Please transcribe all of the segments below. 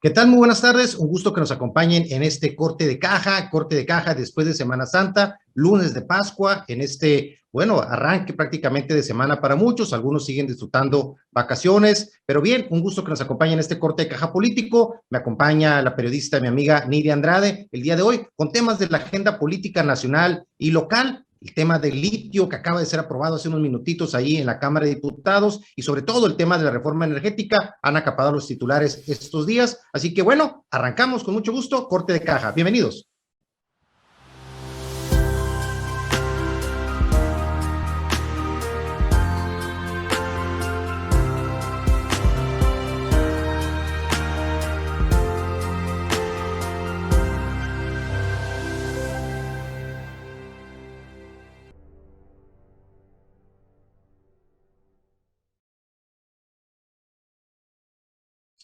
¿Qué tal? Muy buenas tardes. Un gusto que nos acompañen en este corte de caja después de Semana Santa, lunes de Pascua, en este, bueno, arranque prácticamente de semana para muchos. Algunos siguen disfrutando vacaciones, pero bien, un gusto que nos acompañen en este corte de caja político. Me acompaña la periodista, mi amiga Nidia Andrade, el día de hoy, con temas de la agenda política nacional y local. El tema del litio que acaba de ser aprobado hace unos minutitos ahí en la Cámara de Diputados y sobre todo el tema de la reforma energética han acapado los titulares estos días. Así que bueno, arrancamos con mucho gusto, corte de caja. Bienvenidos.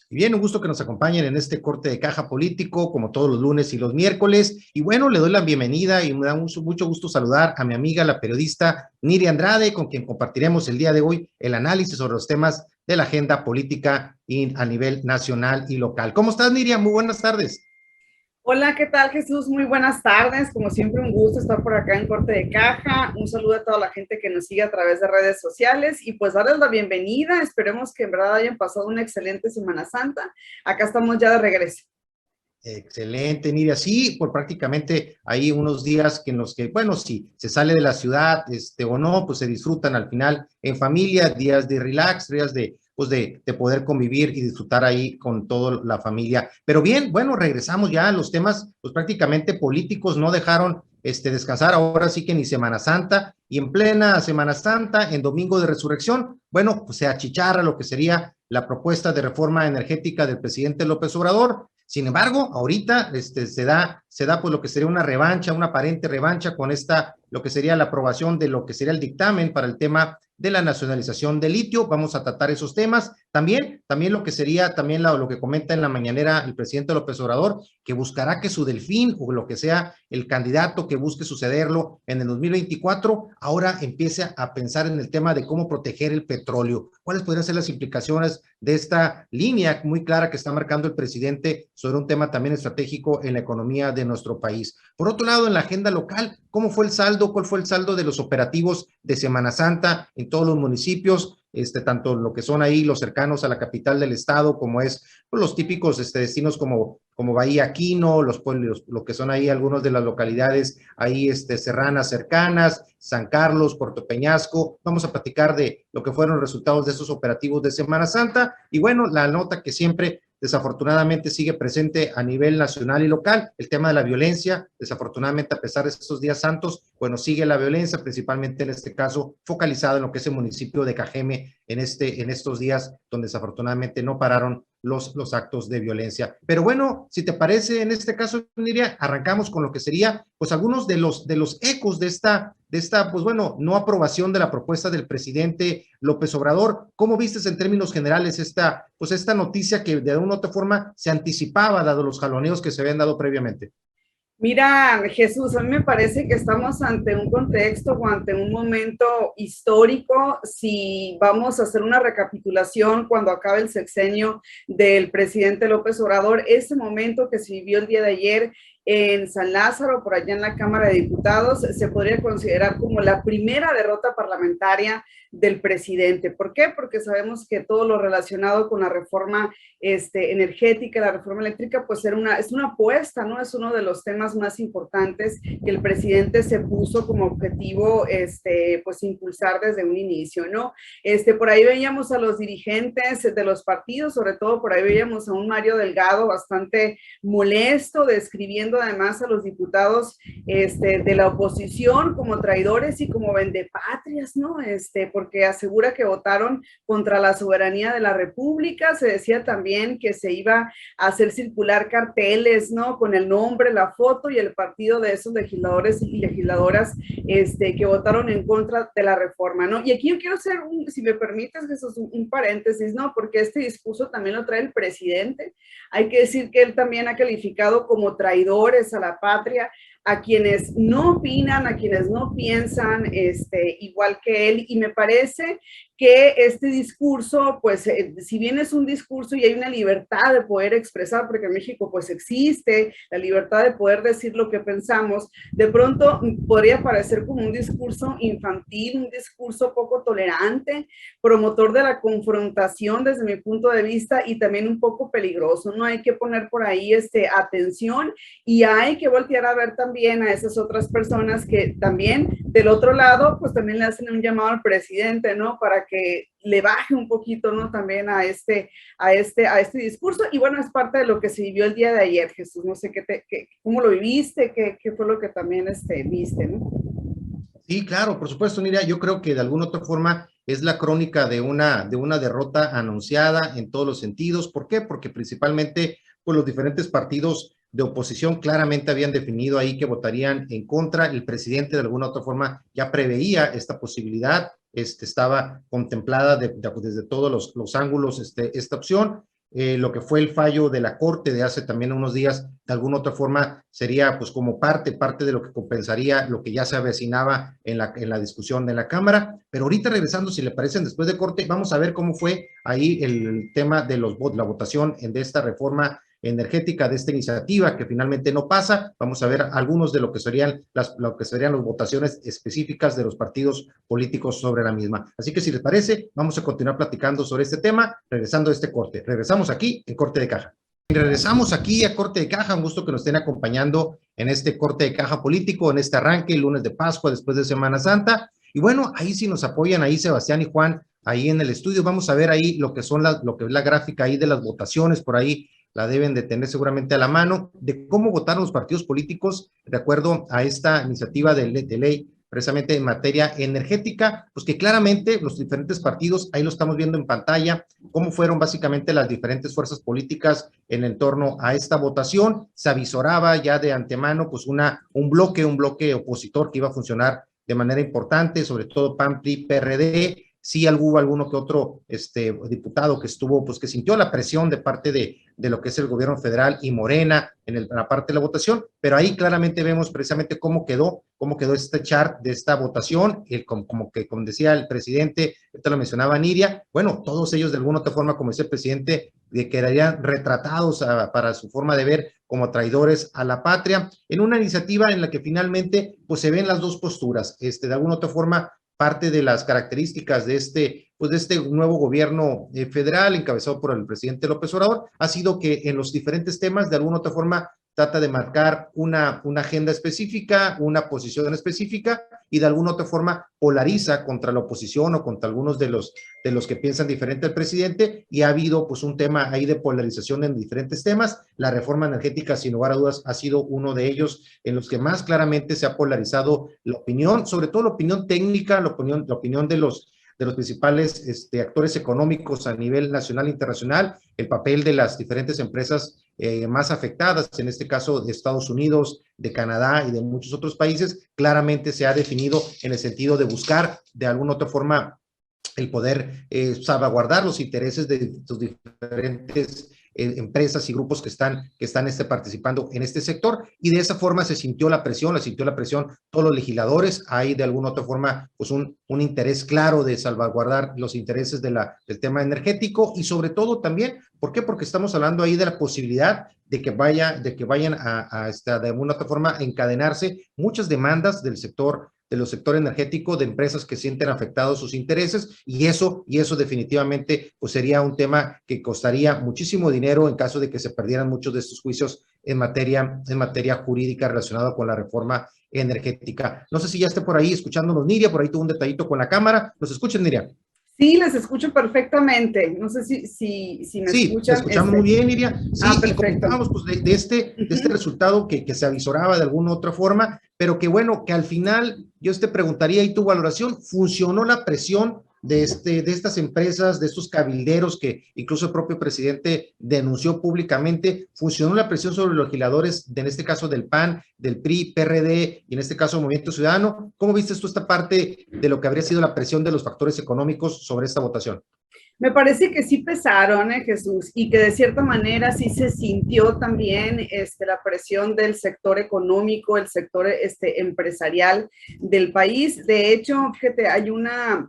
Y bien, un gusto que nos acompañen en este corte de caja político, como todos los lunes y los miércoles. Y bueno, le doy la bienvenida y me da mucho gusto saludar a mi amiga, la periodista Nidia Andrade, con quien compartiremos el día de hoy el análisis sobre los temas de la agenda política a nivel nacional y local. ¿Cómo estás, Nidia? Muy buenas tardes. Hola, ¿qué tal, Jesús? Muy buenas tardes. Como siempre, un gusto estar por acá en Corte de Caja. Un saludo a toda la gente que nos sigue a través de redes sociales y pues darles la bienvenida. Esperemos que en verdad hayan pasado una excelente Semana Santa. Acá estamos ya de regreso. Excelente, Nidia. Sí, por prácticamente hay unos días que en los que, bueno, si se sale de la ciudad, o no, pues se disfrutan al final en familia, días de relax, días de poder convivir y disfrutar ahí con toda la familia. Pero bien, bueno, regresamos ya a los temas, pues prácticamente políticos no dejaron descansar, ahora sí que ni Semana Santa, y en plena Semana Santa, en Domingo de Resurrección, bueno, pues se achicharra lo que sería la propuesta de reforma energética del presidente López Obrador. Sin embargo, ahorita se da pues lo que sería una revancha, una aparente revancha con lo que sería la aprobación de lo que sería el dictamen para el tema de la nacionalización del litio. Vamos a tratar esos temas. También lo que sería, también lo que comenta en la mañanera el presidente López Obrador, que buscará que su delfín o lo que sea el candidato que busque sucederlo en el 2024, ahora empiece a pensar en el tema de cómo proteger el petróleo. ¿Cuáles podrían ser las implicaciones de esta línea muy clara que está marcando el presidente sobre un tema también estratégico en la economía de nuestro país? Por otro lado, en la agenda local, ¿cómo fue el saldo? ¿Cuál fue el saldo de los operativos de Semana Santa en todos los municipios? Tanto lo que son ahí los cercanos a la capital del estado, como es pues, los típicos destinos como Bahía Quino, los pueblos, lo que son ahí algunos de las localidades ahí serranas cercanas, San Carlos, Puerto Peñasco. Vamos a platicar de lo que fueron los resultados de esos operativos de Semana Santa y bueno, la nota que siempre desafortunadamente sigue presente a nivel nacional y local, el tema de la violencia, desafortunadamente a pesar de estos días santos, bueno, sigue la violencia, principalmente en este caso focalizado en lo que es el municipio de Cajeme en estos días donde desafortunadamente no pararon los actos de violencia. Pero bueno, si te parece, en este caso, Nidia, arrancamos con lo que sería, pues algunos de los ecos de esta, pues bueno, no aprobación de la propuesta del presidente López Obrador. ¿Cómo vistes en términos generales esta noticia que de alguna u otra forma se anticipaba, dado los jaloneos que se habían dado previamente? Mira, Jesús, a mí me parece que estamos ante un contexto o ante un momento histórico. Si vamos a hacer una recapitulación cuando acabe el sexenio del presidente López Obrador, ese momento que se vivió el día de ayer en San Lázaro, por allá en la Cámara de Diputados, se podría considerar como la primera derrota parlamentaria del presidente. ¿Por qué? Porque sabemos que todo lo relacionado con la reforma energética, la reforma eléctrica, pues es una apuesta, ¿no? Es uno de los temas más importantes que el presidente se puso como objetivo, pues impulsar desde un inicio, ¿no? Por ahí veíamos a los dirigentes de los partidos, sobre todo por ahí veíamos a un Mario Delgado bastante molesto, describiendo además a los diputados de la oposición como traidores y como vendepatrias, ¿no? Porque asegura que votaron contra la soberanía de la República. Se decía también que se iba a hacer circular carteles, ¿no? Con el nombre, la foto y el partido de esos legisladores y legisladoras que votaron en contra de la reforma, ¿no? Y aquí yo quiero hacer, si me permites, Jesús, un paréntesis, ¿no? Porque este discurso también lo trae el presidente. Hay que decir que él también ha calificado como traidores a la patria a quienes no opinan, a quienes no piensan igual que él, y me parece que este discurso, pues si bien es un discurso y hay una libertad de poder expresar, porque en México pues existe la libertad de poder decir lo que pensamos, de pronto podría parecer como un discurso infantil, un discurso poco tolerante, promotor de la confrontación desde mi punto de vista y también un poco peligroso, ¿no? Hay que poner por ahí atención y hay que voltear a ver también a esas otras personas que también del otro lado, pues también le hacen un llamado al presidente, ¿no? Para que le baje un poquito, ¿no? También a este discurso. Y bueno, es parte de lo que se vivió el día de ayer, Jesús. No sé cómo lo viviste, qué fue lo que también viste, ¿no? Sí, claro, por supuesto, Nidia, yo creo que de alguna otra forma es la crónica de una derrota anunciada en todos los sentidos. ¿Por qué? Porque principalmente pues, los diferentes partidos de oposición claramente habían definido ahí que votarían en contra. El presidente de alguna otra forma ya preveía esta posibilidad, estaba contemplada desde todos los ángulos esta opción. Lo que fue el fallo de la Corte de hace también unos días, de alguna otra forma sería pues como parte de lo que compensaría lo que ya se avecinaba en la discusión de la Cámara. Pero ahorita regresando, si le parecen, después de corte, vamos a ver cómo fue ahí el tema de la votación de esta reforma energética, de esta iniciativa que finalmente no pasa. Vamos a ver algunos de lo que serían las votaciones específicas de los partidos políticos sobre la misma. Así que si les parece, vamos a continuar platicando sobre este tema, regresando a este corte. Regresamos aquí en Corte de Caja. Y regresamos aquí a Corte de Caja, un gusto que nos estén acompañando en este corte de caja político, en este arranque, el lunes de Pascua, después de Semana Santa. Y bueno, ahí sí nos apoyan, ahí Sebastián y Juan, ahí en el estudio, vamos a ver ahí lo que es la gráfica ahí de las votaciones, por ahí la deben de tener seguramente a la mano, de cómo votaron los partidos políticos de acuerdo a esta iniciativa de ley precisamente en materia energética, pues que claramente los diferentes partidos, ahí lo estamos viendo en pantalla, cómo fueron básicamente las diferentes fuerzas políticas en torno a esta votación. Se avisoraba ya de antemano pues un bloque opositor que iba a funcionar de manera importante, sobre todo PAN, PRI, PRD. Sí, hubo alguno que otro diputado que estuvo, pues que sintió la presión de parte de lo que es el gobierno federal y Morena en la parte de la votación, pero ahí claramente vemos precisamente cómo quedó este chart de esta votación, como decía el presidente, ahorita lo mencionaba Nidia, bueno, todos ellos de alguna otra forma, como decía el presidente, quedarían retratados para su forma de ver como traidores a la patria, en una iniciativa en la que finalmente pues se ven las dos posturas, de alguna otra forma parte de las características de este nuevo gobierno federal encabezado por el presidente López Obrador ha sido que en los diferentes temas de alguna otra forma trata de marcar una agenda específica, una posición específica y de alguna otra forma polariza contra la oposición o contra algunos de los que piensan diferente al presidente y ha habido pues un tema ahí de polarización en diferentes temas. La reforma energética sin lugar a dudas ha sido uno de ellos en los que más claramente se ha polarizado la opinión, sobre todo la opinión técnica, la opinión de los principales actores económicos a nivel nacional e internacional, el papel de las diferentes empresas más afectadas, en este caso de Estados Unidos, de Canadá y de muchos otros países, claramente se ha definido en el sentido de buscar de alguna otra forma el poder salvaguardar los intereses de sus diferentes empresas y grupos que están participando en este sector, y de esa forma se sintió la presión todos los legisladores. Hay de alguna otra forma pues un interés claro de salvaguardar los intereses del tema energético, y sobre todo también, ¿por qué? Porque estamos hablando ahí de la posibilidad de que vayan de alguna otra forma a encadenarse muchas demandas del sector energético, de empresas que sienten afectados sus intereses, y eso definitivamente pues sería un tema que costaría muchísimo dinero en caso de que se perdieran muchos de estos juicios en materia jurídica relacionada con la reforma energética. No sé si ya esté por ahí escuchándonos Nidia, por ahí tuvo un detallito con la cámara. ¿Nos escuchan, Nidia? Sí, les escucho perfectamente. No sé si me escuchan. Sí, te escuchamos muy bien, Nidia. Sí, y comentábamos pues, de este resultado que se avisoraba de alguna otra forma, pero que bueno, que al final yo te preguntaría, ¿y tu valoración? ¿Funcionó la presión de estas empresas, de estos cabilderos que incluso el propio presidente denunció públicamente? ¿Funcionó la presión sobre los legisladores, en este caso del PAN, del PRI, PRD y en este caso Movimiento Ciudadano? ¿Cómo viste tú esta parte de lo que habría sido la presión de los factores económicos sobre esta votación? Me parece que sí pesaron, Jesús, y que de cierta manera sí se sintió también la presión del sector económico, el sector empresarial del país. De hecho, fíjate, hay una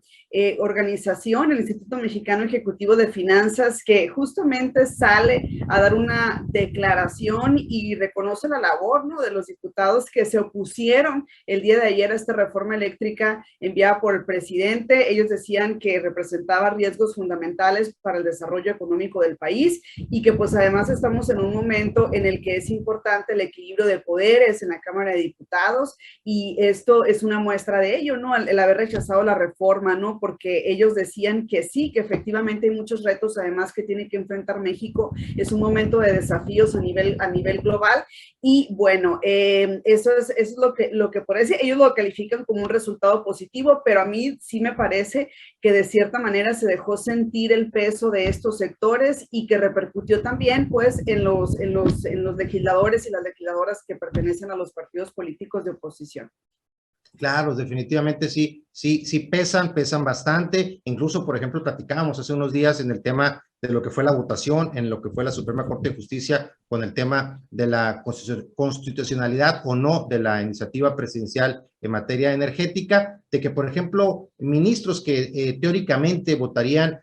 organización, el Instituto Mexicano Ejecutivo de Finanzas, que justamente sale a dar una declaración y reconoce la labor, ¿no?, de los diputados que se opusieron el día de ayer a esta reforma eléctrica enviada por el presidente. Ellos decían que representaba riesgos fundamentales para el desarrollo económico del país y que pues además estamos en un momento en el que es importante el equilibrio de poderes en la Cámara de Diputados, y esto es una muestra de ello, ¿no? El haber rechazado la reforma, ¿no? Porque ellos decían que sí, que efectivamente hay muchos retos además que tiene que enfrentar México. Es un momento de desafíos a nivel global, y bueno, eso es lo que por eso ellos lo califican como un resultado positivo, pero a mí sí me parece que de cierta manera se dejó sentir el peso de estos sectores y que repercutió también pues en los legisladores y las legisladoras que pertenecen a los partidos políticos de oposición. Claro, definitivamente sí pesan bastante. Incluso, por ejemplo, platicábamos hace unos días en el tema de lo que fue la votación, en lo que fue la Suprema Corte de Justicia, con el tema de la constitucionalidad o no de la iniciativa presidencial en materia energética, de que, por ejemplo, ministros que teóricamente votarían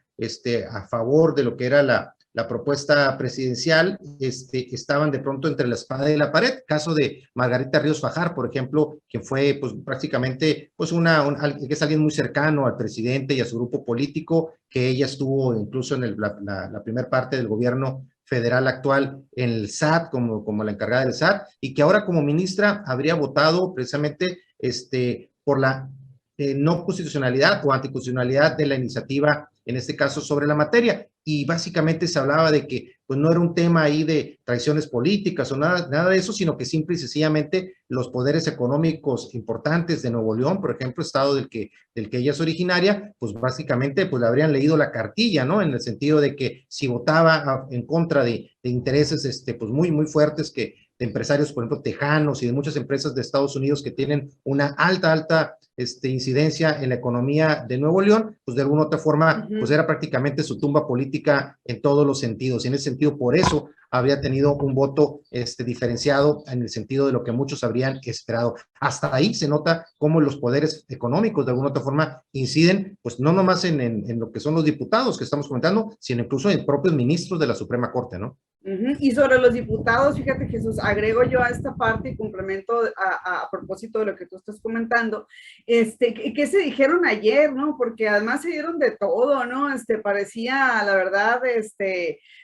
a favor de lo que era la propuesta presidencial, estaban de pronto entre la espada y la pared. Caso de Margarita Ríos Fajar, por ejemplo, que fue pues prácticamente pues que es alguien muy cercano al presidente y a su grupo político, que ella estuvo incluso en la primera parte del gobierno federal actual en el SAT, como la encargada del SAT, y que ahora como ministra habría votado precisamente por la no constitucionalidad o anticonstitucionalidad de la iniciativa, en este caso sobre la materia. Y básicamente se hablaba de que pues no era un tema ahí de traiciones políticas o nada de eso, sino que simple y sencillamente los poderes económicos importantes de Nuevo León, por ejemplo, estado del que ella es originaria, pues básicamente pues le habrían leído la cartilla, ¿no? En el sentido de que si votaba en contra de intereses pues muy fuertes que de empresarios, por ejemplo, tejanos y de muchas empresas de Estados Unidos que tienen una alta incidencia en la economía de Nuevo León, pues de alguna otra forma, pues era prácticamente su tumba política en todos los sentidos. Y en ese sentido, por eso habría tenido un voto diferenciado en el sentido de lo que muchos habrían esperado. Hasta ahí se nota cómo los poderes económicos de alguna otra forma inciden, pues no nomás en lo que son los diputados que estamos comentando, sino incluso en propios ministros de la Suprema Corte, ¿no? Y sobre los diputados, fíjate, Jesús, agrego yo a esta parte y complemento a propósito de lo que tú estás comentando, que se dijeron ayer, ¿no? Porque además se dieron de todo, ¿no? Parecía, la verdad,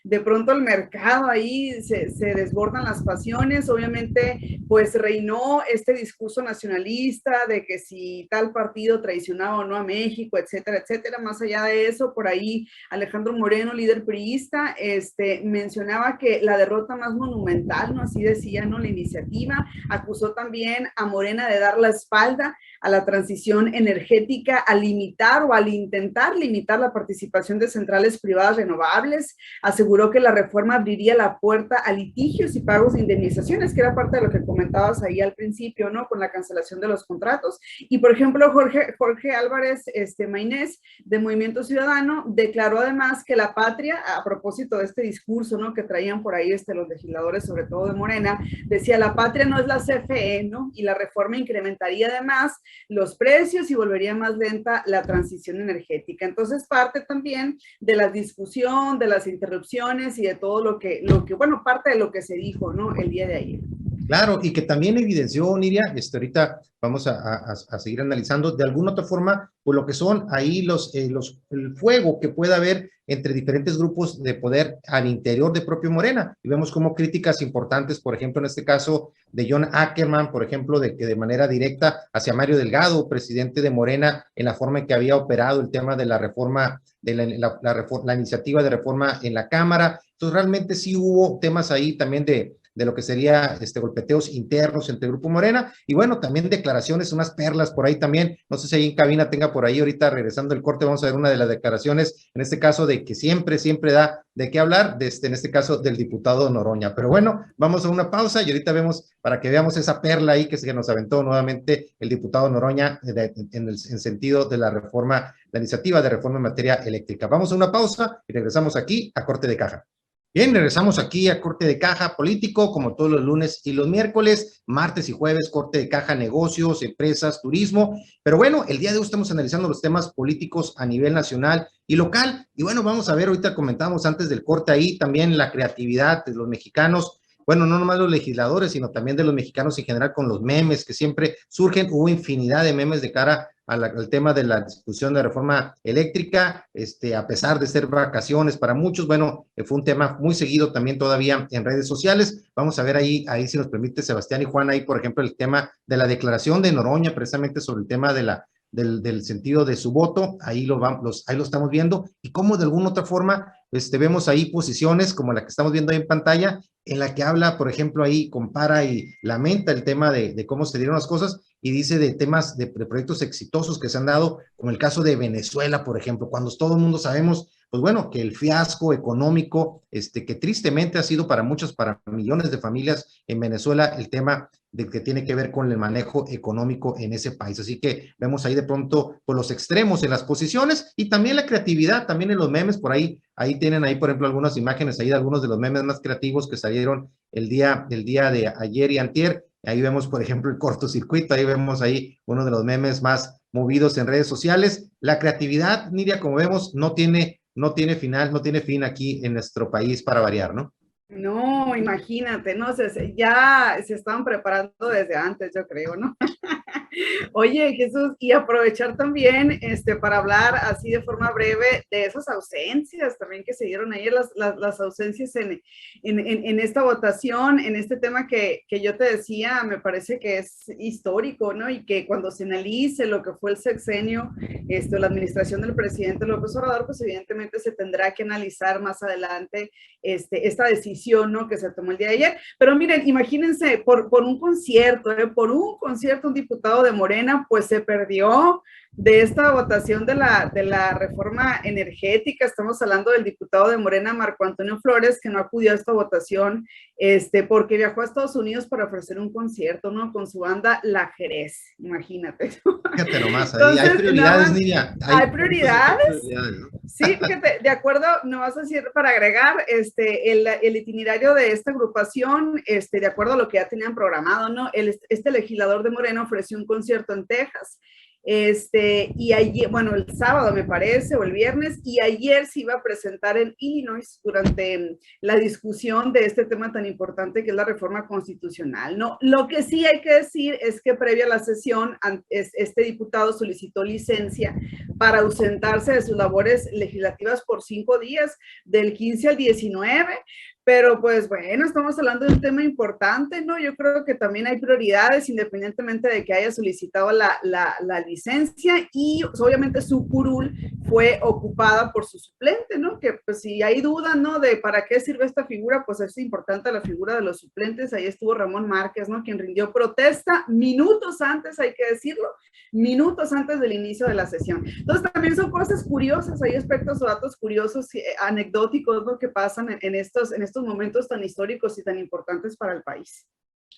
de pronto el mercado ahí se desbordan las pasiones. Obviamente, pues reinó este discurso nacionalista de que si tal partido traicionaba o no a México, etcétera, etcétera. Más allá de eso, por ahí Alejandro Moreno, líder priista, mencionaba que la derrota más monumental, ¿no? Así decía, ¿no?, la iniciativa. Acusó también a Morena de dar la espalda a la transición energética, a limitar o al intentar limitar la participación de centrales privadas renovables. Aseguró que la reforma abriría la puerta a litigios y pagos de indemnizaciones, que era parte de lo que comentabas ahí al principio, ¿no?, con la cancelación de los contratos. Y, por ejemplo, Jorge Álvarez Maynés, de Movimiento Ciudadano, declaró además que la patria, a propósito de este discurso, ¿no?, que traían por ahí los legisladores, sobre todo de Morena, decía: la patria no es la CFE, ¿no? Y la reforma incrementaría además los precios y volvería más lenta la transición energética. Entonces, parte también de la discusión, de las interrupciones y de todo lo que bueno, parte de lo que se dijo, ¿no?, el día de ayer. Claro, y que también evidenció, Niria, ahorita vamos a seguir analizando de alguna otra forma, pues lo que son ahí el fuego que pueda haber entre diferentes grupos de poder al interior de propio Morena. Y vemos como críticas importantes, por ejemplo, en este caso de John Ackerman, por ejemplo, de que de manera directa hacia Mario Delgado, presidente de Morena, en la forma en que había operado el tema de la reforma, de la iniciativa de reforma en la Cámara. Entonces, realmente sí hubo temas ahí también de de lo que sería golpeteos internos entre Grupo Morena, y bueno, también declaraciones, unas perlas por ahí también, no sé si ahí en cabina tenga por ahí, ahorita regresando el corte, vamos a ver una de las declaraciones, en este caso de que siempre da de qué hablar, en este caso del diputado Noroña. Pero bueno, vamos a una pausa y ahorita vemos, para que veamos esa perla ahí que se nos aventó nuevamente el diputado Noroña en sentido de la reforma, la iniciativa de reforma en materia eléctrica. Vamos a una pausa y regresamos aquí a Corte de Caja. Bien, regresamos aquí a Corte de Caja Político, como todos los lunes y los miércoles, martes y jueves, Corte de Caja, negocios, empresas, turismo. Pero bueno, el día de hoy estamos analizando los temas políticos a nivel nacional y local. Y bueno, vamos a ver, ahorita comentamos antes del corte ahí también la creatividad de los mexicanos. Bueno, no nomás los legisladores, sino también de los mexicanos en general con los memes que siempre surgen. Hubo infinidad de memes de cara al tema de la discusión de reforma eléctrica, a pesar de ser vacaciones para muchos, bueno, fue un tema muy seguido también todavía en redes sociales. Vamos a ver ahí si nos permite Sebastián y Juan, ahí por ejemplo el tema de la declaración de Noroña, precisamente sobre el tema de del sentido de su voto, ahí ahí lo estamos viendo, y cómo de alguna otra forma vemos ahí posiciones como la que estamos viendo ahí en pantalla, en la que habla, por ejemplo, ahí compara y lamenta el tema de cómo se dieron las cosas, y dice de temas de proyectos exitosos que se han dado, como el caso de Venezuela, por ejemplo, cuando todo el mundo sabemos, pues bueno, que el fiasco económico, que tristemente ha sido para muchos, para millones de familias en Venezuela, el tema de que tiene que ver con el manejo económico en ese país. Así que vemos ahí de pronto pues, los extremos en las posiciones y también la creatividad, también en los memes, por ahí tienen ahí, por ejemplo, algunas imágenes ahí de algunos de los memes más creativos que salieron el día de ayer y antier. Ahí vemos, por ejemplo, el cortocircuito, ahí vemos ahí uno de los memes más movidos en redes sociales. La creatividad, Nidia, como vemos, no tiene final, no tiene fin aquí en nuestro país para variar, ¿no? No, imagínate, no sé, ya se estaban preparando desde antes, yo creo, ¿no? Oye, Jesús, y aprovechar también para hablar así de forma breve de esas ausencias también que se dieron ayer, las ausencias en esta votación, en este tema que yo te decía, me parece que es histórico, ¿no? Y que cuando se analice lo que fue el sexenio, la administración del presidente López Obrador, pues evidentemente se tendrá que analizar más adelante esta decisión, ¿no? Que se tomó el día de ayer. Pero miren, imagínense, por un concierto, un diputado de Morena, pues se perdió de esta votación de la reforma energética. Estamos hablando del diputado de Morena, Marco Antonio Flores, que no acudió a esta votación, porque viajó a Estados Unidos para ofrecer un concierto, ¿no? Con su banda La Jerez, imagínate. Fíjate nomás, ahí hay prioridades, Nidia. Hay prioridades. ¿No? Sí, fíjate, de acuerdo, no vas a decir para agregar el itinerario de esta agrupación, de acuerdo a lo que ya tenían programado, ¿no? Este legislador de Morena ofreció un concierto en Texas. Y ayer, bueno, el sábado me parece, o el viernes, y ayer se iba a presentar en Illinois durante la discusión de este tema tan importante que es la reforma constitucional, ¿no? Lo que sí hay que decir es que previo a la sesión, este diputado solicitó licencia para ausentarse de sus labores legislativas por 5 días, del 15 al 19, pero pues bueno, estamos hablando de un tema importante, ¿no? Yo creo que también hay prioridades independientemente de que haya solicitado la licencia y pues, obviamente su curul fue ocupada por su suplente, ¿no? Que pues si hay duda, ¿no? De para qué sirve esta figura, pues es importante la figura de los suplentes. Ahí estuvo Ramón Márquez, ¿no? Quien rindió protesta minutos antes, hay que decirlo, minutos antes del inicio de la sesión. Entonces también son cosas curiosas, hay aspectos o datos curiosos, anecdóticos, ¿no? Que pasan en estos momentos tan históricos y tan importantes para el país.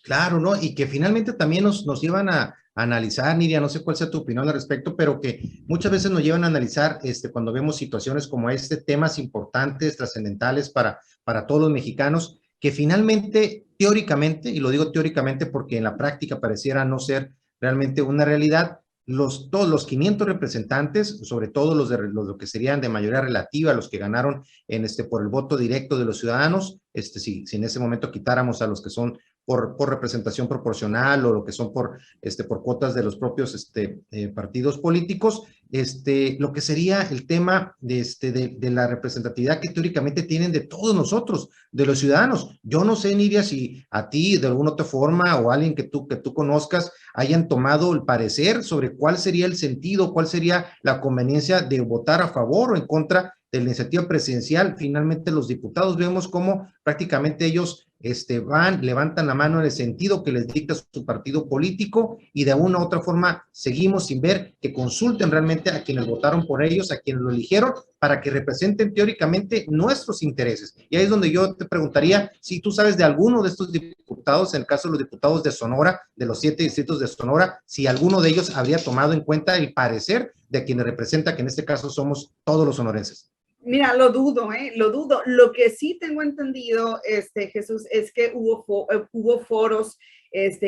Claro, ¿no? Y que finalmente también nos llevan a analizar, Nidia, no sé cuál sea tu opinión al respecto, pero que muchas veces nos llevan a analizar cuando vemos situaciones como temas importantes, trascendentales para todos los mexicanos, que finalmente, teóricamente, y lo digo teóricamente porque en la práctica pareciera no ser realmente una realidad, todos los 500 representantes, sobre todo los que serían de mayoría relativa, los que ganaron por el voto directo de los ciudadanos, si en ese momento quitáramos a los que son por representación proporcional o lo que son por cuotas de los propios partidos políticos, lo que sería el tema de la representatividad que teóricamente tienen de todos nosotros, de los ciudadanos. Yo no sé, Nidia, si a ti de alguna otra forma o alguien que tú conozcas hayan tomado el parecer sobre cuál sería el sentido, cuál sería la conveniencia de votar a favor o en contra de la iniciativa presidencial. Finalmente los diputados vemos cómo prácticamente ellos van, levantan la mano en el sentido que les dicta su partido político y de una u otra forma seguimos sin ver que consulten realmente a quienes votaron por ellos, a quienes lo eligieron, para que representen teóricamente nuestros intereses. Y ahí es donde yo te preguntaría si tú sabes de alguno de estos diputados, en el caso de los diputados de Sonora, de los 7 distritos de Sonora, si alguno de ellos habría tomado en cuenta el parecer de quienes representa, que en este caso somos todos los sonorenses. Mira, lo dudo, lo dudo. Lo que sí tengo entendido, Jesús, es que hubo foros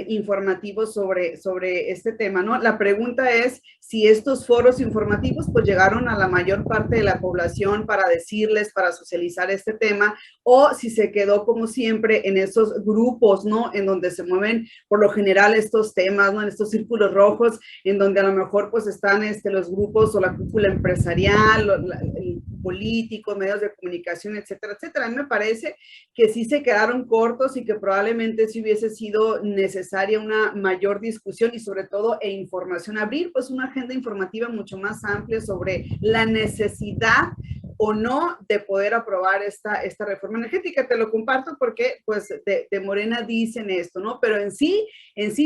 informativos sobre este tema, ¿no? La pregunta es si estos foros informativos pues llegaron a la mayor parte de la población para decirles, para socializar este tema, o si se quedó como siempre en esos grupos, ¿no? En donde se mueven por lo general estos temas, ¿no? En estos círculos rojos, en donde a lo mejor pues están los grupos o la cúpula empresarial, el político, medios de comunicación, etcétera, etcétera. A mí me parece que sí se quedaron cortos y que probablemente sí hubiese sido necesaria una mayor discusión y sobre todo información, abrir pues una agenda informativa mucho más amplia sobre la necesidad o no de poder aprobar esta reforma energética. Te lo comparto porque pues de Morena dicen esto, ¿no? Pero en sí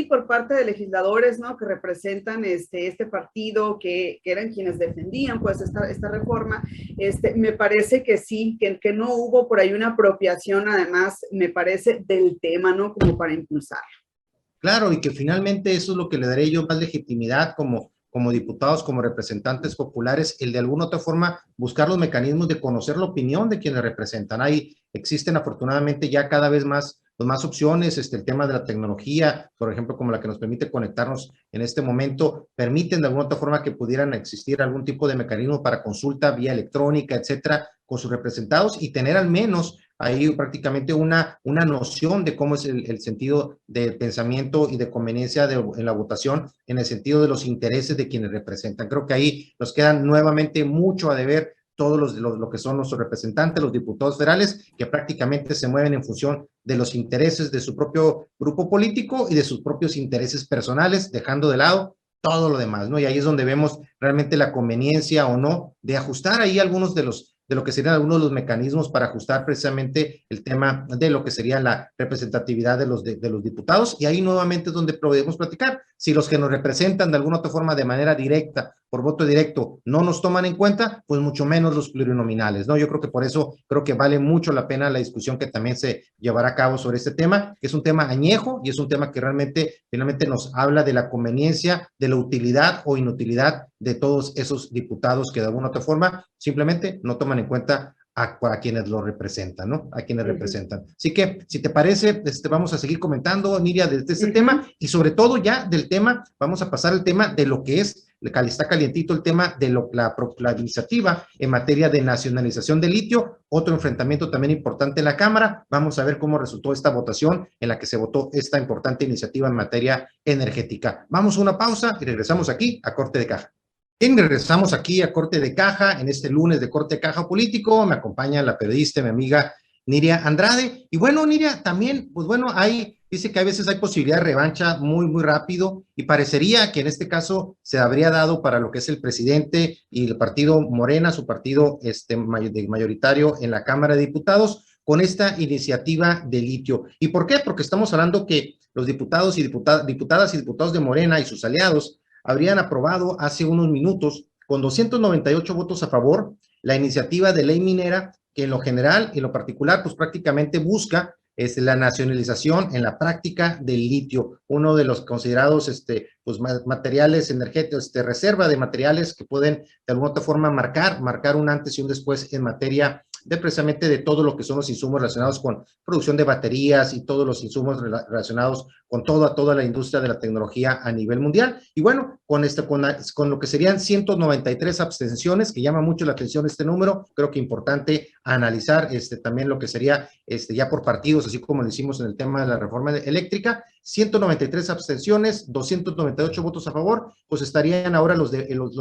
por parte de legisladores, ¿no? Que representan este partido, que eran quienes defendían pues esta reforma, me parece que sí, que no hubo por ahí una apropiación, además, me parece, del tema, ¿no? Como para impulsarlo. Claro, y que finalmente eso es lo que le daré yo más legitimidad como diputados, como representantes populares, el de alguna otra forma buscar los mecanismos de conocer la opinión de quienes representan. Ahí existen afortunadamente ya cada vez más opciones, el tema de la tecnología, por ejemplo, como la que nos permite conectarnos en este momento, permiten de alguna otra forma que pudieran existir algún tipo de mecanismo para consulta vía electrónica, etcétera, con sus representados y tener al menos ahí prácticamente una noción de cómo es el sentido del pensamiento y de conveniencia en la votación en el sentido de los intereses de quienes representan. Creo que ahí nos quedan nuevamente mucho a deber todos lo que son nuestros representantes, los diputados federales, que prácticamente se mueven en función de los intereses de su propio grupo político y de sus propios intereses personales, dejando de lado todo lo demás, ¿no? Y ahí es donde vemos realmente la conveniencia o no de ajustar ahí algunos de lo que serían algunos de los mecanismos para ajustar precisamente el tema de lo que sería la representatividad de los diputados, y ahí nuevamente es donde podemos platicar. Si los que nos representan de alguna otra forma de manera directa, por voto directo, no nos toman en cuenta, pues mucho menos los plurinominales, ¿no? Yo creo que por eso creo que vale mucho la pena la discusión que también se llevará a cabo sobre este tema, que es un tema añejo y es un tema que realmente finalmente nos habla de la conveniencia, de la utilidad o inutilidad de todos esos diputados que de alguna otra forma simplemente no toman en cuenta a quienes lo representan, ¿no? A quienes representan. Así que, si te parece, vamos a seguir comentando, Niria, de este tema, y sobre todo ya del tema, vamos a pasar al tema de lo que es, está calientito el tema de la iniciativa en materia de nacionalización de litio, otro enfrentamiento también importante en la Cámara. Vamos a ver cómo resultó esta votación en la que se votó esta importante iniciativa en materia energética. Vamos a una pausa y regresamos aquí a Corte de Caja. Bien, regresamos aquí a Corte de Caja, en este lunes de Corte de Caja Político. Me acompaña la periodista, mi amiga Niria Andrade. Y bueno, Niria, también, pues bueno, dice que a veces hay posibilidad de revancha muy, muy rápido, y parecería que en este caso se habría dado para lo que es el presidente y el partido Morena, su partido mayoritario en la Cámara de Diputados, con esta iniciativa de litio. ¿Y por qué? Porque estamos hablando que los diputados y diputadas y diputados de Morena y sus aliados habrían aprobado hace unos minutos con 298 votos a favor la iniciativa de ley minera, que en lo general y en lo particular pues prácticamente busca la nacionalización en la práctica del litio, uno de los considerados pues materiales energéticos, reserva de materiales que pueden de alguna otra forma marcar un antes y un después en materia de precisamente de todo lo que son los insumos relacionados con producción de baterías y todos los insumos relacionados con toda la industria de la tecnología a nivel mundial. Y bueno, con lo que serían 193 abstenciones, que llama mucho la atención este número, creo que importante analizar también lo que sería ya por partidos, así como lo hicimos en el tema de la reforma eléctrica. 193 abstenciones, 298 votos a favor, pues estarían ahora los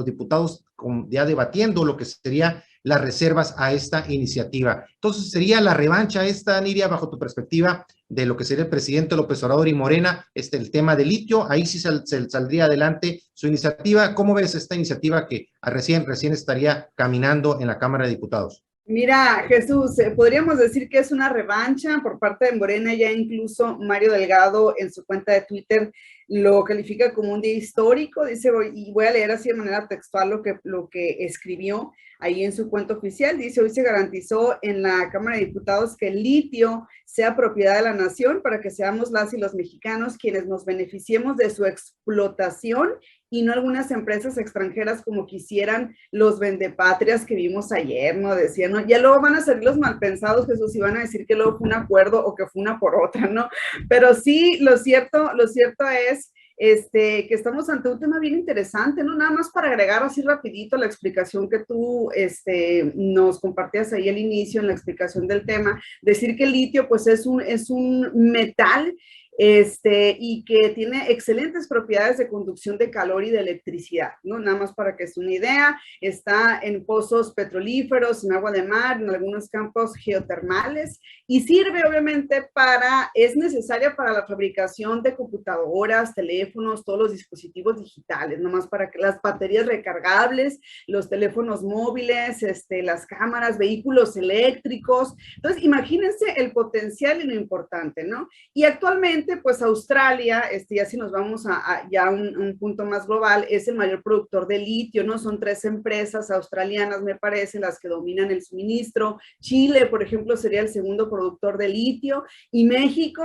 diputados ya debatiendo lo que sería las reservas a esta iniciativa. Entonces, ¿sería la revancha esta, Niria, bajo tu perspectiva, de lo que sería el presidente López Obrador y Morena, el tema de litio? Ahí sí saldría adelante su iniciativa. ¿Cómo ves esta iniciativa que recién estaría caminando en la Cámara de Diputados? Mira, Jesús, podríamos decir que es una revancha por parte de Morena, ya incluso Mario Delgado en su cuenta de Twitter lo califica como un día histórico, dice, y voy a leer así de manera textual lo que escribió ahí en su cuenta oficial, dice, hoy se garantizó en la Cámara de Diputados que el litio sea propiedad de la nación para que seamos las y los mexicanos quienes nos beneficiemos de su explotación y no algunas empresas extranjeras como quisieran los vendepatrias que vimos ayer, ¿no? Decían, ¿no? Ya luego van a salir los malpensados, Jesús, y van a decir que luego fue un acuerdo o que fue una por otra, ¿no? Pero sí, lo cierto es que estamos ante un tema bien interesante, ¿no? Nada más para agregar así rapidito la explicación que tú nos compartías ahí al inicio en la explicación del tema, decir que el litio pues es un metal y que tiene excelentes propiedades de conducción de calor y de electricidad, ¿no? Nada más para que es una idea, está en pozos petrolíferos, en agua de mar, en algunos campos geotermales y sirve obviamente es necesaria para la fabricación de computadoras, teléfonos, todos los dispositivos digitales, nomás para que las baterías recargables, los teléfonos móviles, las cámaras, vehículos eléctricos. Entonces, imagínense el potencial y lo importante, ¿no? Y actualmente, pues Australia, ya si nos vamos ya un punto más global, es el mayor productor de litio, ¿no? Son 3 empresas australianas, me parece, las que dominan el suministro. Chile, por ejemplo, sería el segundo productor de litio y México,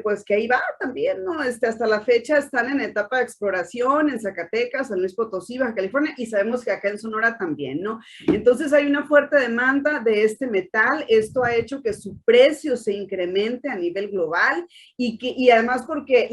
pues que ahí va también, ¿no? Hasta la fecha están en etapa de exploración en Zacatecas, San Luis Potosí, Baja California y sabemos que acá en Sonora también, ¿no? Entonces hay una fuerte demanda de este metal, esto ha hecho que su precio se incremente a nivel global y además porque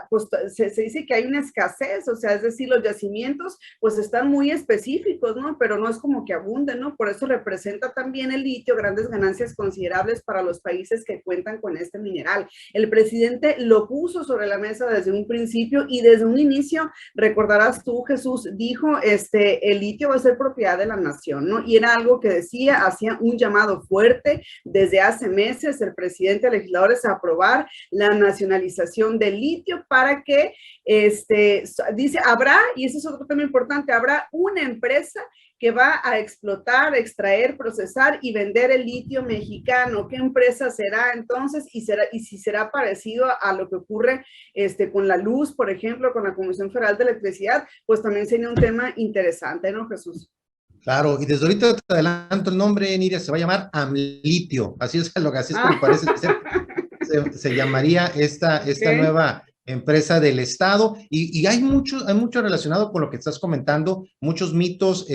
pues, se dice que hay una escasez, o sea, es decir, los yacimientos pues están muy específicos, ¿no? Pero no es como que abunden, ¿no? Por eso representa también el litio grandes ganancias considerables para los países que cuentan con este mineral. El presidente lo puso sobre la mesa desde un principio y desde un inicio, recordarás tú, Jesús, dijo, el litio va a ser propiedad de la nación, ¿no? Y era algo que decía, hacía un llamado fuerte desde hace meses el presidente a legisladores a aprobar la nacionalización del litio para que, dice, habrá, y eso es otro tema importante, habrá una empresa que va a explotar, extraer, procesar y vender el litio mexicano. ¿Qué empresa será entonces? Y si será parecido a lo que ocurre con la luz, por ejemplo, con la Comisión Federal de Electricidad, pues también sería un tema interesante, ¿no, Jesús? Claro, y desde ahorita te adelanto el nombre, Nidia, se va a llamar Amlitio, así es como parece ser, se llamaría esta Okay. nueva empresa del Estado, y hay mucho relacionado con lo que estás comentando, muchos mitos,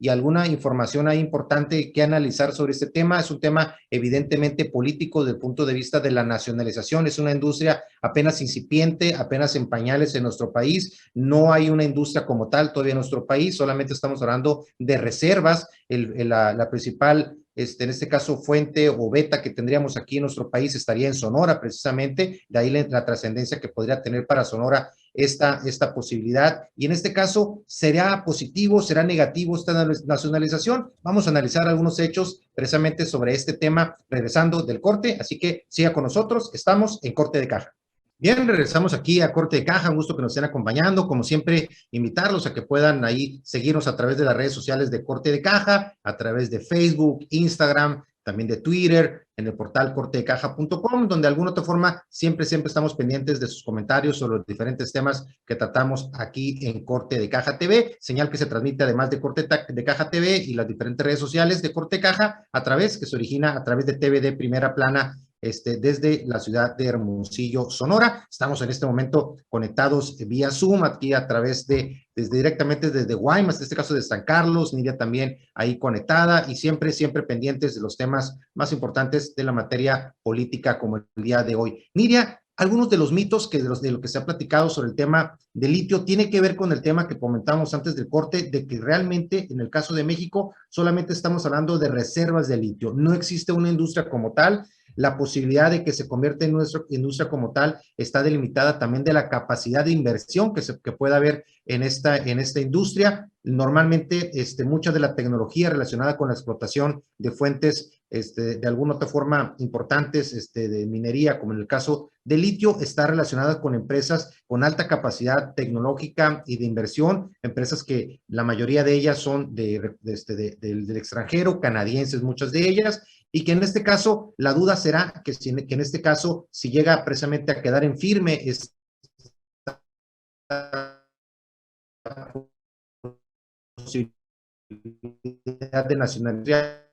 y alguna información ahí importante que analizar sobre este tema. Es un tema evidentemente político desde el punto de vista de la nacionalización, es una industria apenas incipiente, apenas en pañales en nuestro país, no hay una industria como tal todavía en nuestro país, solamente estamos hablando de reservas, la principal en este caso fuente o beta que tendríamos aquí en nuestro país estaría en Sonora precisamente, de ahí la trascendencia que podría tener para Sonora esta posibilidad, y en este caso será positivo, será negativo esta nacionalización. Vamos a analizar algunos hechos precisamente sobre este tema regresando del corte, así que siga con nosotros, estamos en Corte de Caja. Bien, regresamos aquí a Corte de Caja, un gusto que nos estén acompañando, como siempre, invitarlos a que puedan ahí seguirnos a través de las redes sociales de Corte de Caja, a través de Facebook, Instagram, también de Twitter, en el portal cortedecaja.com, donde de alguna otra forma siempre estamos pendientes de sus comentarios sobre los diferentes temas que tratamos aquí en Corte de Caja TV, señal que se transmite además de Corte de Caja TV y las diferentes redes sociales de Corte de Caja, que se origina a través de TV de Primera Plana, desde la ciudad de Hermosillo, Sonora. Estamos en este momento conectados vía Zoom, aquí a través directamente desde Guaymas, en este caso de San Carlos, Nidia también ahí conectada y siempre pendientes de los temas más importantes de la materia política como el día de hoy. Nidia, algunos de los mitos de lo que se ha platicado sobre el tema del litio tiene que ver con el tema que comentamos antes del corte, de que realmente en el caso de México solamente estamos hablando de reservas de litio, no existe una industria como tal. La posibilidad de que se convierta en nuestra industria como tal está delimitada también de la capacidad de inversión que pueda haber en esta industria. Normalmente, mucha de la tecnología relacionada con la explotación de fuentes de alguna otra forma importantes de minería, como en el caso de litio, está relacionada con empresas con alta capacidad tecnológica y de inversión, empresas que la mayoría de ellas son del extranjero, canadienses, muchas de ellas, y que en este caso la duda será que en este caso, si llega precisamente a quedar en firme esta posibilidad de nacionalidad,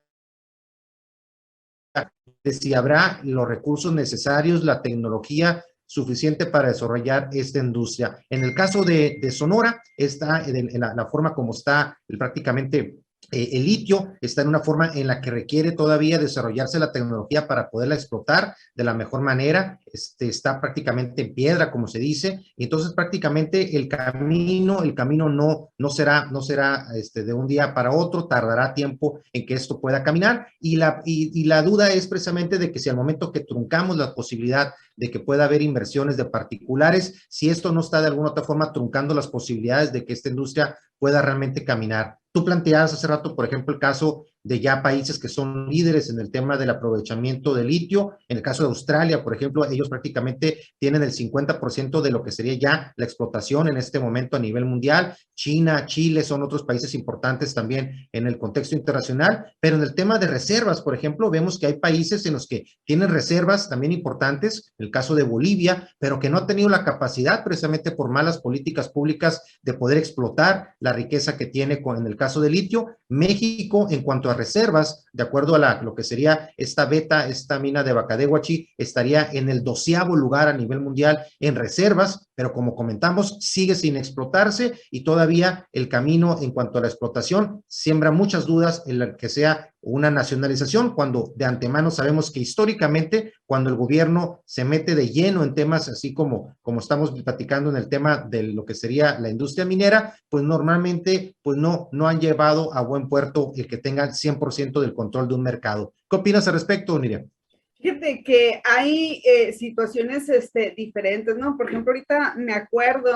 de si habrá los recursos necesarios, la tecnología suficiente para desarrollar esta industria. En el caso de Sonora, está en la forma como está prácticamente el litio, está en una forma en la que requiere todavía desarrollarse la tecnología para poderla explotar de la mejor manera. Está prácticamente en piedra, como se dice, y entonces prácticamente el camino no será de un día para otro, tardará tiempo en que esto pueda caminar, y la duda es precisamente de que si al momento que truncamos la posibilidad de que pueda haber inversiones de particulares, si esto no está de alguna otra forma truncando las posibilidades de que esta industria pueda realmente caminar. Tú planteabas hace rato, por ejemplo, el caso de ya países que son líderes en el tema del aprovechamiento de litio. En el caso de Australia, por ejemplo, ellos prácticamente tienen el 50% de lo que sería ya la explotación en este momento a nivel mundial. China, Chile son otros países importantes también en el contexto internacional, pero en el tema de reservas, por ejemplo, vemos que hay países en los que tienen reservas también importantes, el caso de Bolivia, pero que no ha tenido la capacidad precisamente por malas políticas públicas de poder explotar la riqueza que tiene en el caso de litio. México, en cuanto a reservas, de acuerdo a lo que sería esta mina de Bacadehuachi, estaría en el 12º lugar a nivel mundial en reservas, pero como comentamos, sigue sin explotarse, y todavía el camino en cuanto a la explotación siembra muchas dudas en la que sea una nacionalización, cuando de antemano sabemos que históricamente, cuando el gobierno se mete de lleno en temas así como estamos platicando en el tema de lo que sería la industria minera, pues normalmente pues no han llevado a buen puerto el que tengan 100% del control de un mercado. ¿Qué opinas al respecto, Miriam? Fíjate que hay situaciones diferentes, ¿no? Por ejemplo, ahorita me acuerdo,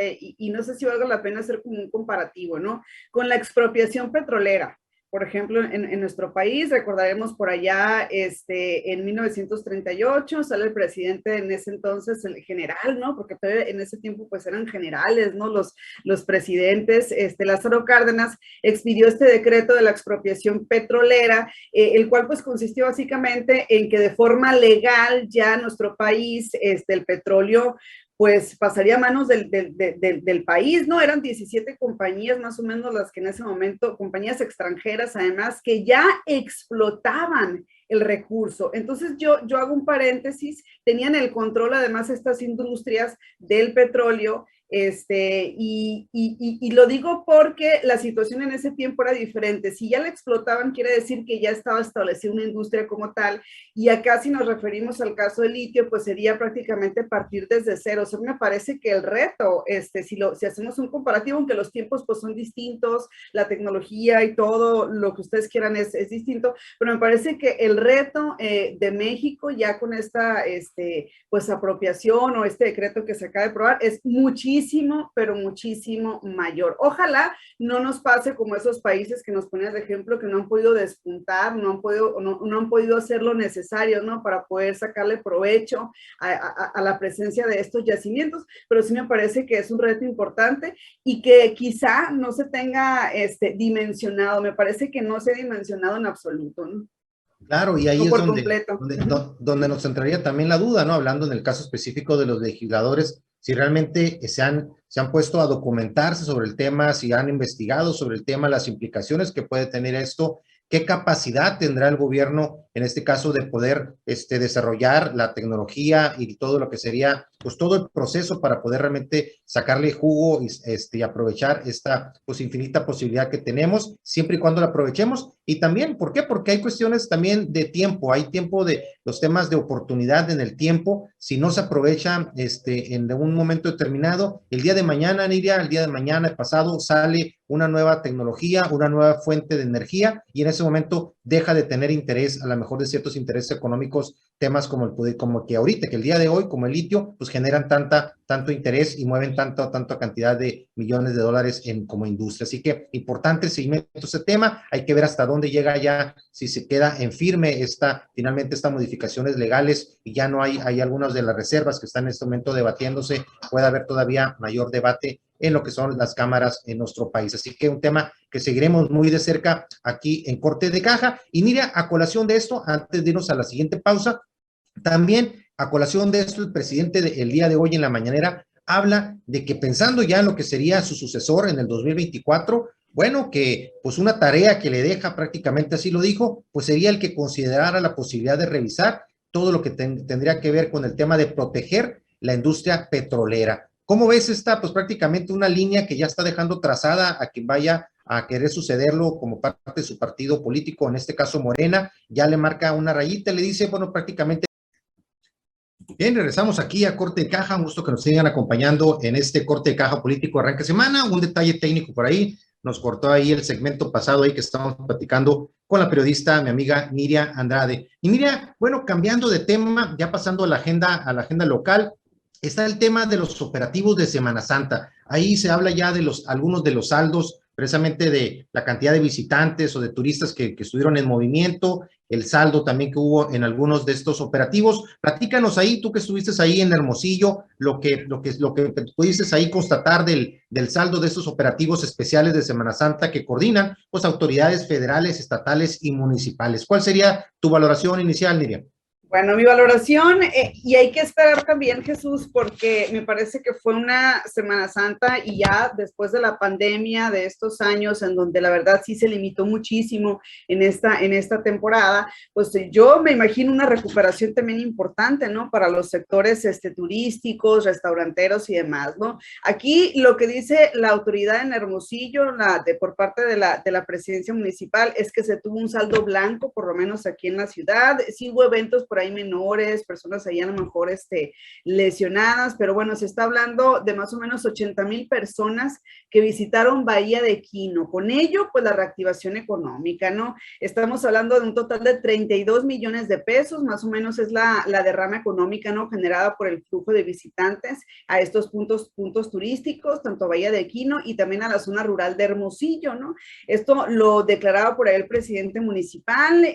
y no sé si valga la pena hacer como un comparativo, ¿no? Con la expropiación petrolera. Por ejemplo, en nuestro país, recordaremos por allá, en 1938, sale el presidente en ese entonces, el general, ¿no? Porque en ese tiempo pues eran generales, ¿no? Los presidentes, Lázaro Cárdenas expidió este decreto de la expropiación petrolera, el cual pues consistió básicamente en que de forma legal ya nuestro país, el petróleo, pues pasaría a manos del país, ¿no? Eran 17 compañías más o menos las que en ese momento, compañías extranjeras además, que ya explotaban el recurso. Entonces yo hago un paréntesis, tenían el control además estas industrias del petróleo, y lo digo porque la situación en ese tiempo era diferente. Si ya la explotaban, quiere decir que ya estaba establecida una industria como tal, y acá si nos referimos al caso del litio, pues sería prácticamente partir desde cero. O sea, me parece que el reto, si hacemos un comparativo, aunque los tiempos pues son distintos, la tecnología y todo lo que ustedes quieran es distinto, pero me parece que el reto de México ya con esta pues apropiación o este decreto que se acaba de aprobar es muchísimo, pero muchísimo mayor. Ojalá no nos pase como esos países que nos ponías de ejemplo, que no han podido despuntar, no han podido hacer lo necesario, ¿no? Para poder sacarle provecho a la presencia de estos yacimientos, pero sí me parece que es un reto importante y que quizá no se tenga dimensionado. Me parece que no se ha dimensionado en absoluto, ¿no? Claro, y ahí No es por completo. donde nos entraría también la duda, ¿no? Hablando en el caso específico de los legisladores, si realmente se han puesto a documentarse sobre el tema, si han investigado sobre el tema, las implicaciones que puede tener esto, qué capacidad tendrá el gobierno, en este caso, de poder desarrollar la tecnología y todo lo que sería, pues todo el proceso para poder realmente sacarle jugo y aprovechar esta pues infinita posibilidad que tenemos, siempre y cuando la aprovechemos. Y también, ¿por qué? Porque hay cuestiones también de tiempo, hay tiempo de los temas de oportunidad en el tiempo, si no se aprovecha en un momento determinado, el día de mañana, Nidia, el día de mañana, el pasado, sale una nueva tecnología, una nueva fuente de energía, y en ese momento deja de tener interés, a lo mejor de ciertos intereses económicos, temas como que ahorita, que el día de hoy, como el litio, pues generan tanto interés y mueven tanta cantidad de millones de dólares como industria. Así que importante el seguimiento de este tema, hay que ver hasta dónde llega ya, si se queda en firme finalmente estas modificaciones legales y ya no hay algunas de las reservas que están en este momento debatiéndose, puede haber todavía mayor debate en lo que son las cámaras en nuestro país. Así que un tema que seguiremos muy de cerca aquí en Corte de Caja. Y mira, a colación de esto, antes de irnos a la siguiente pausa, también a colación de esto, el presidente el día de hoy en la mañanera habla de que pensando ya en lo que sería su sucesor en el 2024, bueno, que pues una tarea que le deja prácticamente, así lo dijo, pues sería el que considerara la posibilidad de revisar todo lo que tendría que ver con el tema de proteger la industria petrolera. ¿Cómo ves esta? Pues prácticamente una línea que ya está dejando trazada a quien vaya a querer sucederlo como parte de su partido político, en este caso Morena, ya le marca una rayita y le dice, bueno, prácticamente. Bien, regresamos aquí a Corte de Caja, un gusto que nos sigan acompañando en este Corte de Caja político arranque semana, un detalle técnico por ahí, nos cortó ahí el segmento pasado ahí que estábamos platicando con la periodista, mi amiga Niria Andrade. Y Niria, bueno, cambiando de tema, ya pasando a la agenda local, está el tema de los operativos de Semana Santa. Ahí se habla ya de algunos de los saldos, precisamente de la cantidad de visitantes o de turistas que estuvieron en movimiento, el saldo también que hubo en algunos de estos operativos. Platícanos ahí, tú que estuviste ahí en Hermosillo, lo que pudiste ahí constatar del saldo de estos operativos especiales de Semana Santa que coordinan pues autoridades federales, estatales y municipales. ¿Cuál sería tu valoración inicial, Miriam? Bueno, mi valoración, y hay que esperar también, Jesús, porque me parece que fue una Semana Santa y ya después de la pandemia de estos años, en donde la verdad sí se limitó muchísimo en esta temporada, pues yo me imagino una recuperación también importante, ¿no? Para los sectores turísticos, restauranteros y demás, ¿no? Aquí lo que dice la autoridad en Hermosillo, por parte de la presidencia municipal, es que se tuvo un saldo blanco, por lo menos aquí en la ciudad. Sí hubo eventos por ahí menores, personas ahí a lo mejor lesionadas, pero bueno, se está hablando de más o menos 80,000 personas que visitaron Bahía de Quino. Con ello, pues la reactivación económica, ¿no? Estamos hablando de un total de 32 millones de pesos, más o menos es la derrama económica, ¿no? Generada por el flujo de visitantes a estos puntos turísticos, tanto a Bahía de Quino y también a la zona rural de Hermosillo, ¿no? Esto lo declaraba por ahí el presidente municipal,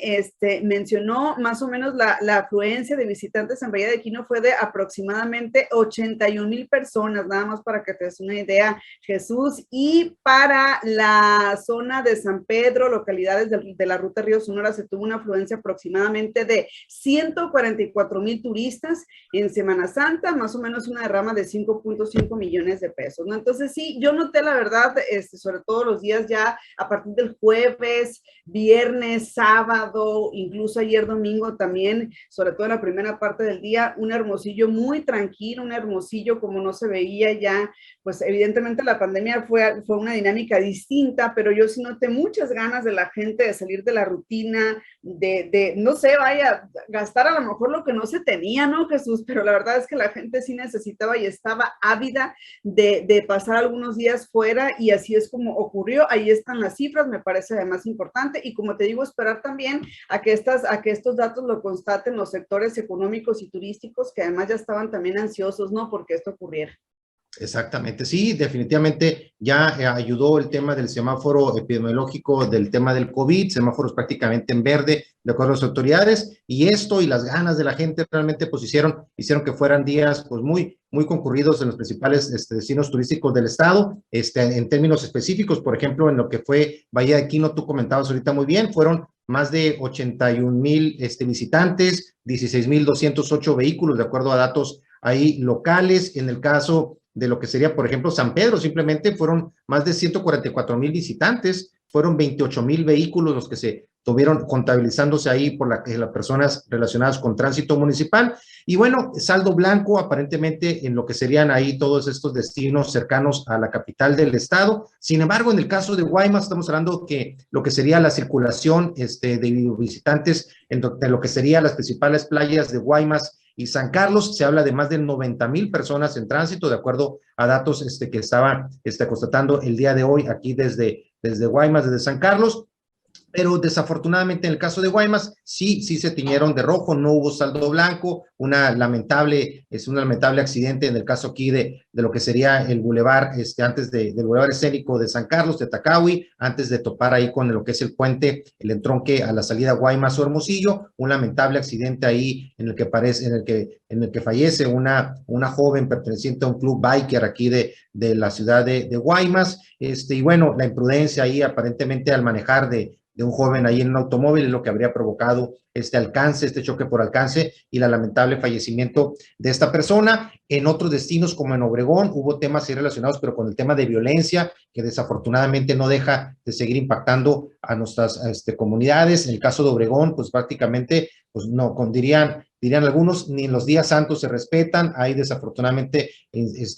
mencionó más o menos la afluencia de visitantes en Bahía de Quino fue de aproximadamente 81,000 personas, nada más para que te des una idea, Jesús, y para la zona de San Pedro, localidades de la ruta Río Sonora, se tuvo una afluencia aproximadamente de 144,000 turistas en Semana Santa, más o menos una derrama de 5.5 millones de pesos, ¿no? Entonces sí, yo noté la verdad, sobre todo los días ya a partir del jueves, viernes, sábado, incluso ayer domingo también, sobre todo en la primera parte del día, un Hermosillo muy tranquilo, un Hermosillo como no se veía ya, pues evidentemente la pandemia fue una dinámica distinta, pero yo sí noté muchas ganas de la gente de salir de la rutina, no sé, vaya, gastar a lo mejor lo que no se tenía, ¿no, Jesús? Pero la verdad es que la gente sí necesitaba y estaba ávida de pasar algunos días fuera y así es como ocurrió. Ahí están las cifras, me parece además importante y como te digo, esperar también a que estos datos lo constaten los sectores económicos y turísticos que además ya estaban también ansiosos, ¿no? Porque esto ocurriera. Exactamente, sí, definitivamente ya ayudó el tema del semáforo epidemiológico, del tema del COVID, semáforos prácticamente en verde, de acuerdo a las autoridades, y esto y las ganas de la gente realmente pues hicieron que fueran días pues muy concurridos en los principales destinos turísticos del estado, en términos específicos, por ejemplo, en lo que fue Bahía de Quino, tú comentabas ahorita muy bien, fueron más de 81,000 visitantes, 16,208 vehículos, de acuerdo a datos ahí locales. En el caso de lo que sería, por ejemplo, San Pedro, simplemente fueron más de 144,000 visitantes, fueron 28,000 vehículos los que se tuvieron contabilizándose ahí por las personas relacionadas con tránsito municipal. Y bueno, saldo blanco aparentemente en lo que serían ahí todos estos destinos cercanos a la capital del estado. Sin embargo, en el caso de Guaymas, estamos hablando que lo que sería la circulación de visitantes en lo que serían las principales playas de Guaymas y San Carlos. Se habla de más de 90,000 personas en tránsito, de acuerdo a datos que estaba constatando el día de hoy aquí desde Guaymas, desde San Carlos. Pero desafortunadamente en el caso de Guaymas sí se tiñeron de rojo, no hubo saldo blanco, una lamentable accidente en el caso aquí de lo que sería el bulevar, antes del bulevar escénico de San Carlos, de Tacahui, antes de topar ahí con lo que es el puente, el entronque a la salida Guaymas o Hermosillo, un lamentable accidente ahí en el que fallece una joven perteneciente a un club biker aquí de la ciudad de Guaymas, y bueno, la imprudencia ahí aparentemente al manejar de un joven ahí en un automóvil es lo que habría provocado este choque por alcance y el lamentable fallecimiento de esta persona. En otros destinos como en Obregón hubo temas ahí relacionados, pero con el tema de violencia, que desafortunadamente no deja de seguir impactando a nuestras comunidades. En el caso de Obregón, pues prácticamente, pues no, dirían algunos, ni en los días santos se respetan. Hay desafortunadamente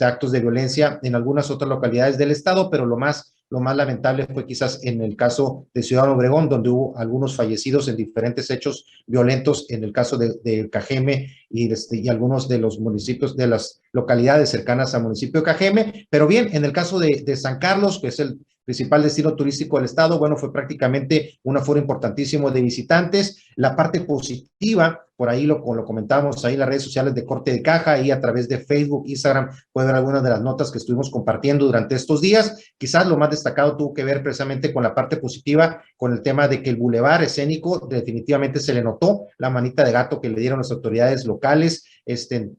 actos de violencia en algunas otras localidades del estado, pero lo más lamentable fue quizás en el caso de Ciudad Obregón, donde hubo algunos fallecidos en diferentes hechos violentos, en el caso de Cajeme y algunos de los municipios, de las localidades cercanas al municipio de Cajeme. Pero bien, en el caso de San Carlos, que es el principal destino turístico del estado, bueno, fue prácticamente un aforo importantísimo de visitantes. La parte positiva, por ahí lo comentábamos ahí en las redes sociales de Corte de Caja, y a través de Facebook, Instagram, puede ver algunas de las notas que estuvimos compartiendo durante estos días. Quizás lo más destacado tuvo que ver precisamente con la parte positiva, con el tema de que el bulevar escénico definitivamente se le notó la manita de gato que le dieron las autoridades locales.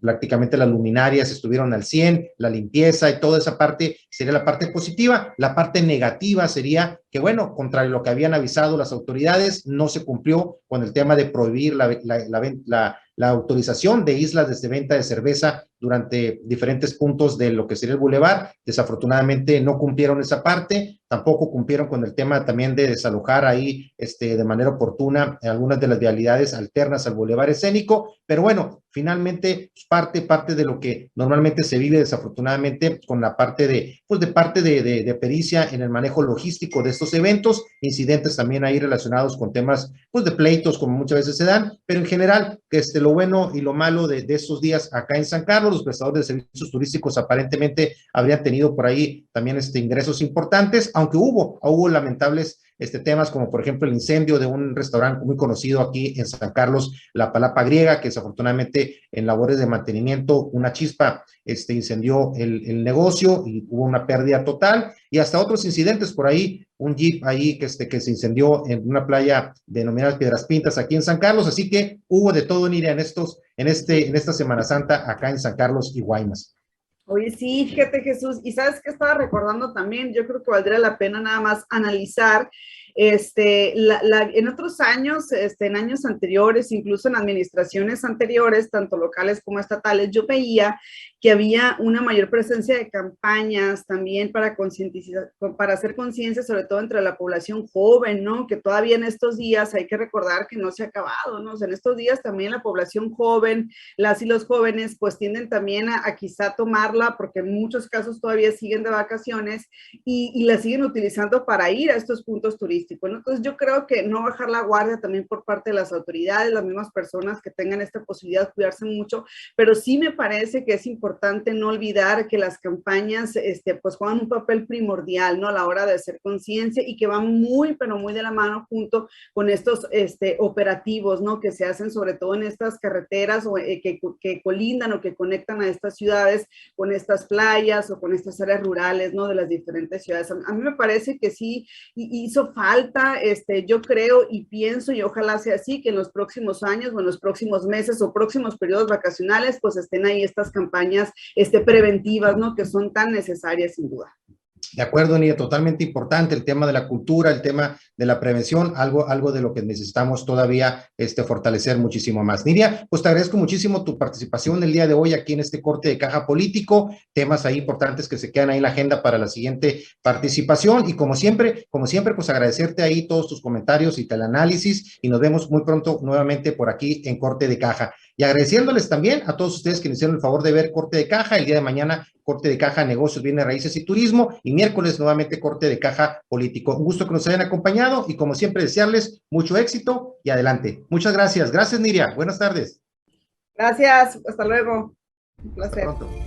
Prácticamente las luminarias estuvieron al 100, la limpieza y toda esa parte sería la parte positiva. La parte negativa sería que, bueno, contrario a lo que habían avisado las autoridades, no se cumplió con el tema de prohibir la autorización de islas de venta de cerveza durante diferentes puntos de lo que sería el bulevar. Desafortunadamente no cumplieron esa parte, tampoco cumplieron con el tema también de desalojar ahí de manera oportuna algunas de las vialidades alternas al bulevar escénico, pero bueno, finalmente parte de lo que normalmente se vive desafortunadamente con la parte de pericia en el manejo logístico de estos eventos, incidentes también ahí relacionados con temas pues de pleitos como muchas veces se dan, pero en general lo bueno y lo malo de estos días acá en San Carlos, los prestadores de servicios turísticos aparentemente habrían tenido por ahí también ingresos importantes, aunque hubo lamentables temas como por ejemplo el incendio de un restaurante muy conocido aquí en San Carlos, La Palapa Griega, que desafortunadamente en labores de mantenimiento una chispa incendió el negocio y hubo una pérdida total, y hasta otros incidentes por ahí, un jeep ahí que se incendió en una playa denominada Piedras Pintas aquí en San Carlos. Así que hubo de todo, Niria, en esta Semana Santa acá en San Carlos y Guaymas. Oye, sí, fíjate, Jesús, y sabes que estaba recordando también, yo creo que valdría la pena nada más analizar, en otros años, en años anteriores, incluso en administraciones anteriores, tanto locales como estatales, yo veía que había una mayor presencia de campañas también para concientizar, para hacer conciencia, sobre todo entre la población joven, ¿no? Que todavía en estos días hay que recordar que no se ha acabado, ¿no? O sea, en estos días también la población joven, las y los jóvenes, pues tienden también a quizá tomarla, porque en muchos casos todavía siguen de vacaciones y la siguen utilizando para ir a estos puntos turísticos, ¿no? Entonces yo creo que no bajar la guardia también por parte de las autoridades, las mismas personas que tengan esta posibilidad de cuidarse mucho, pero sí me parece que es importante no olvidar que las campañas pues juegan un papel primordial, ¿no? A la hora de hacer conciencia, y que van muy, pero muy de la mano junto con estos operativos, ¿no? Que se hacen sobre todo en estas carreteras que colindan o que conectan a estas ciudades con estas playas o con estas áreas rurales, ¿no? De las diferentes ciudades. A mí me parece que sí hizo falta, yo creo y pienso, y ojalá sea así, que en los próximos años o en los próximos meses o próximos periodos vacacionales, pues estén ahí estas campañas preventivas, ¿no? Que son tan necesarias sin duda. De acuerdo, Nidia, totalmente importante el tema de la cultura, el tema de la prevención, algo de lo que necesitamos todavía fortalecer muchísimo más. Nidia, pues te agradezco muchísimo tu participación el día de hoy aquí en este corte de caja político, temas ahí importantes que se quedan ahí en la agenda para la siguiente participación, y como siempre, pues agradecerte ahí todos tus comentarios y el análisis, y nos vemos muy pronto nuevamente por aquí en Corte de Caja. Y agradeciéndoles también a todos ustedes que nos hicieron el favor de ver Corte de Caja. El día de mañana, Corte de Caja, Negocios, Bienes Raíces y Turismo, y miércoles nuevamente Corte de Caja Político. Un gusto que nos hayan acompañado, y como siempre desearles mucho éxito y adelante. Muchas gracias. Gracias, Niria. Buenas tardes. Gracias, hasta luego. Un placer. Hasta pronto.